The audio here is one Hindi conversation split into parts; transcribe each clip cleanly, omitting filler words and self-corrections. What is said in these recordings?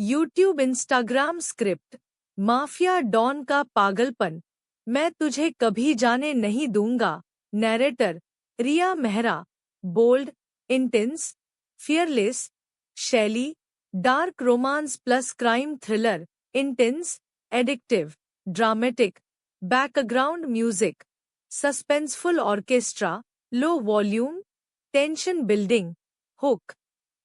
YouTube Instagram script, mafia don का पागलपन, मैं तुझे कभी जाने नहीं दूंगा। Narrator, Riya Mehra. Bold, intense, fearless, शैली, dark romance plus crime thriller, intense, addictive, dramatic, background music, suspenseful orchestra, low volume, tension building, hook,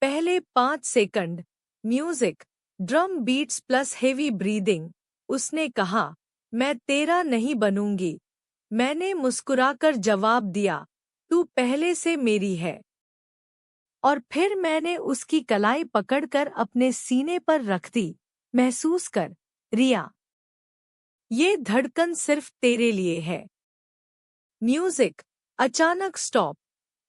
पहले 5 second, music, drum beats plus heavy breathing. उसने कहा, मैं तेरा नहीं बनूंगी। मैंने मुस्कुराकर जवाब दिया, तू पहले से मेरी है। और फिर मैंने उसकी कलाई पकड़कर अपने सीने पर रख दी। महसूस कर, रिया, ये धड़कन सिर्फ तेरे लिए है। म्यूजिक, अचानक स्टॉप,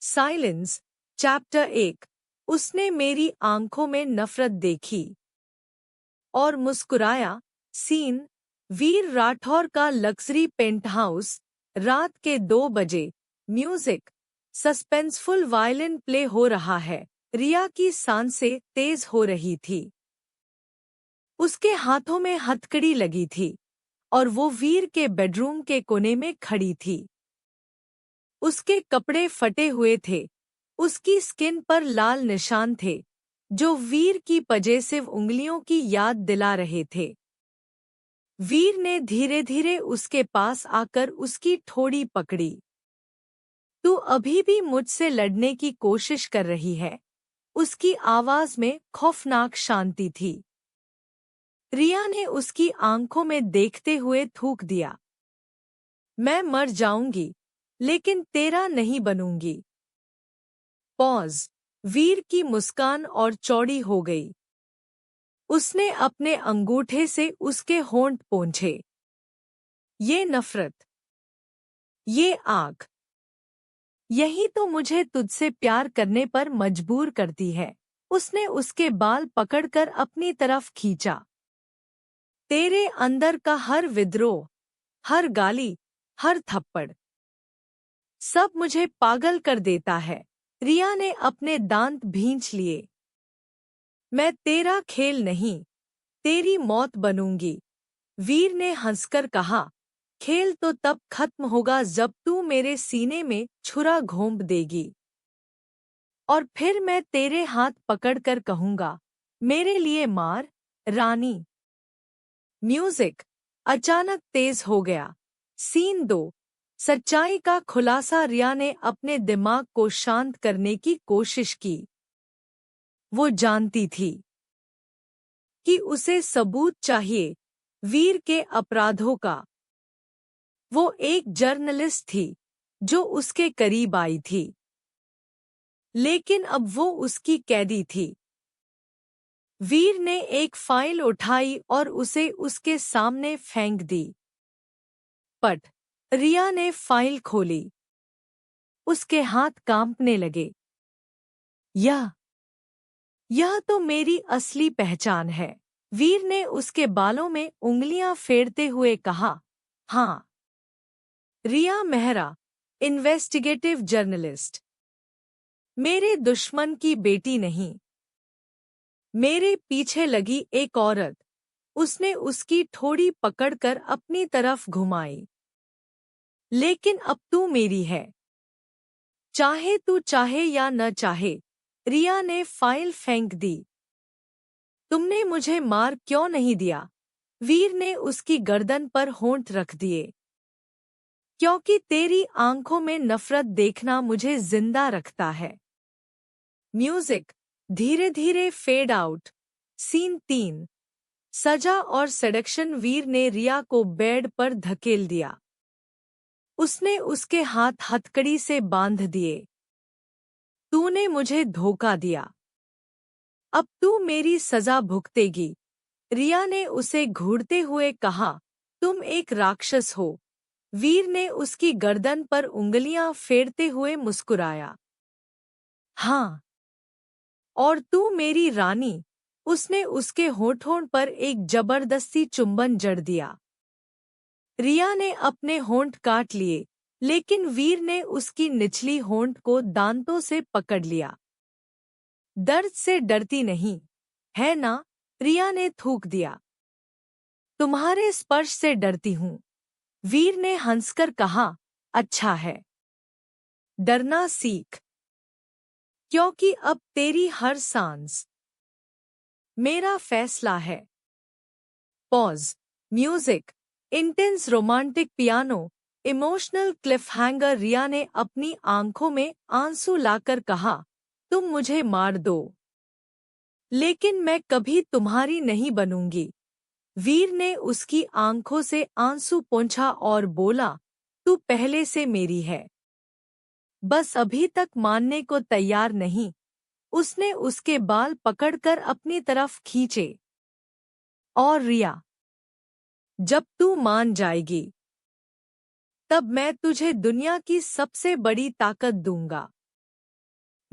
साइलेंस, चैप्टर 1। उसने मेरी आंखों में नफरत देखी और मुस्कुराया। सीन, वीर राठौर का लग्जरी पेंटहाउस, रात के 2 बजे। म्यूजिक, सस्पेंसफुल वायलिन प्ले हो रहा है। रिया की सांसें तेज हो रही थी। उसके हाथों में हथकड़ी लगी थी और वो वीर के बेडरूम के कोने में खड़ी थी। उसके कपड़े फटे हुए थे, उसकी स्किन पर लाल निशान थे जो वीर की पजेसिव उंगलियों की याद दिला रहे थे। वीर ने धीरे धीरे उसके पास आकर उसकी ठोड़ी पकड़ी। तू अभी भी मुझसे लड़ने की कोशिश कर रही है? उसकी आवाज में खौफनाक शांति थी। रिया ने उसकी आंखों में देखते हुए थूक दिया, मैं मर जाऊंगी लेकिन तेरा नहीं बनूंगी। पॉज। वीर की मुस्कान और चौड़ी हो गई। उसने अपने अंगूठे से उसके होंठ पोंछे। ये नफरत, ये आग, यही तो मुझे तुझसे प्यार करने पर मजबूर करती है। उसने उसके बाल पकड़कर अपनी तरफ खींचा। तेरे अंदर का हर विद्रोह, हर गाली, हर थप्पड़, सब मुझे पागल कर देता है। रिया ने अपने दांत भींच लिए। मैं तेरा खेल नहीं, तेरी मौत बनूंगी। वीर ने हंसकर कहा, खेल तो तब खत्म होगा जब तू मेरे सीने में छुरा घोंप देगी। और फिर मैं तेरे हाथ पकड़कर कहूंगा, मेरे लिए मार, रानी। म्यूजिक, अचानक तेज हो गया। सीन 2, सच्चाई का खुलासा। रिया ने अपने दिमाग को शांत करने की कोशिश की। वो जानती थी कि उसे सबूत चाहिए, वीर के अपराधों का। वो एक जर्नलिस्ट थी जो उसके करीब आई थी, लेकिन अब वो उसकी कैदी थी। वीर ने एक फाइल उठाई और उसे उसके सामने फेंक दी। पट। रिया ने फाइल खोली। उसके हाथ कांपने लगे। यह तो मेरी असली पहचान है। वीर ने उसके बालों में उंगलियां फेरते हुए कहा, हाँ, रिया मेहरा, इन्वेस्टिगेटिव जर्नलिस्ट। मेरे दुश्मन की बेटी नहीं। मेरे पीछे लगी एक औरत। उसने उसकी ठोड़ी पकड़कर अपनी तरफ घुमाई। लेकिन अब तू मेरी है, चाहे तू चाहे या न चाहे। रिया ने फाइल फेंक दी। तुमने मुझे मार क्यों नहीं दिया? वीर ने उसकी गर्दन पर होंठ रख दिए। क्योंकि तेरी आंखों में नफरत देखना मुझे जिंदा रखता है। म्यूजिक, धीरे धीरे फेड आउट। सीन 3, सजा और सेडक्शन। वीर ने रिया को बेड पर धकेल दिया। उसने उसके हाथ हथकड़ी से बांध दिए। तूने मुझे धोखा दिया, अब तू मेरी सजा भुगतेगी। रिया ने उसे घूरते हुए कहा, तुम एक राक्षस हो। वीर ने उसकी गर्दन पर उंगलियां फेरते हुए मुस्कुराया। हाँ, और तू मेरी रानी। उसने उसके होठों पर एक जबरदस्ती चुंबन जड़ दिया। रिया ने अपने होंठ काट लिए, लेकिन वीर ने उसकी निचली होंठ को दांतों से पकड़ लिया। दर्द से डरती नहीं, है ना? रिया ने थूक दिया। तुम्हारे स्पर्श से डरती हूँ। वीर ने हंसकर कहा, अच्छा है। डरना सीख, क्योंकि अब तेरी हर सांस मेरा फैसला है। Pause. Music. Intense romantic piano. Emotional cliffhanger. Riya ने अपनी आंखों में आंसू लाकर कहा, तुम मुझे मार दो, लेकिन मैं कभी तुम्हारी नहीं बनूंगी। वीर ने उसकी आंखों से आंसू पोंछा और बोला, तू पहले से मेरी है, बस अभी तक मानने को तैयार नहीं। उसने उसके बाल पकड़कर अपनी तरफ खींचे। और रिया, जब तू मान जाएगी, तब मैं तुझे दुनिया की सबसे बड़ी ताकत दूंगा।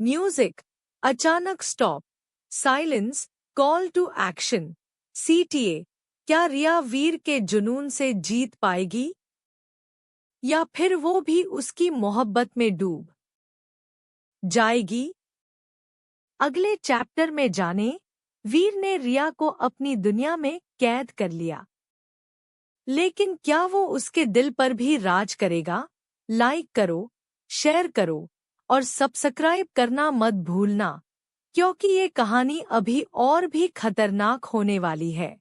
म्यूजिक। अचानक stop. Silence. Call to action. CTA. क्या रिया वीर के जुनून से जीत पाएगी, या फिर वो भी उसकी मोहब्बत में डूब जाएगी? अगले चैप्टर में जाने। वीर ने रिया को अपनी दुनिया में कैद कर लिया, लेकिन क्या वो उसके दिल पर भी राज करेगा? लाइक करो, शेयर करो और सब्सक्राइब करना मत भूलना, क्योंकि ये कहानी अभी और भी खतरनाक होने वाली है।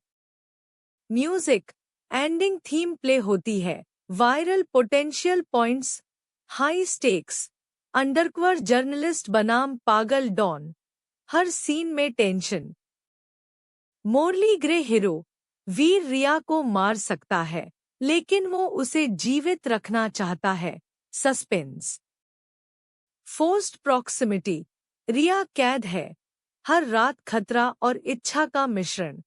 म्यूजिक। एंडिंग थीम प्ले होती है। Viral potential points. High stakes. Undercover journalist बनाम पागल डॉन। हर सीन में tension. Morally grey hero. Veer Riya को मार सकता है, लेकिन वो उसे जीवित रखना चाहता है। सस्पेंस। Forced proximity. रिया कैद है, हर रात खतरा और इच्छा का मिश्रण।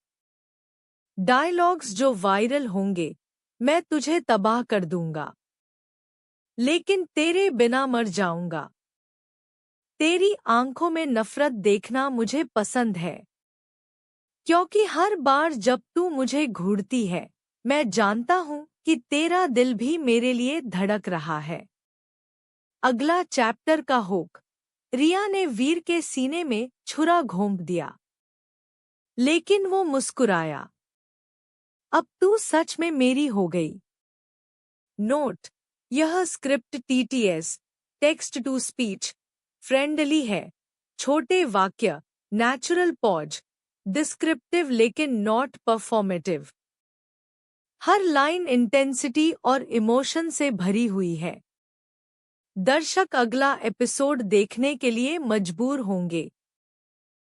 डायलॉग्स जो वायरल होंगे, मैं तुझे तबाह कर दूंगा, लेकिन तेरे बिना मर जाऊंगा। तेरी आंखों में नफरत देखना मुझे पसंद है, क्योंकि हर बार जब तू मुझे घूरती है, मैं जानता हूं कि तेरा दिल भी मेरे लिए धड़क रहा है। अगला चैप्टर का हुक। रिया ने वीर के सीने में छुरा घोंप दिया, लेकिन वो मुस्कुराया। अब तू सच में मेरी हो गई। नोट। यह script TTS text to speech friendly है। छोटे वाक्य, नेचुरल पॉज, डिस्क्रिप्टिव लेकिन नॉट परफॉर्मेटिव। हर लाइन इंटेंसिटी और इमोशन से भरी हुई है। दर्शक अगला एपिसोड देखने के लिए मजबूर होंगे।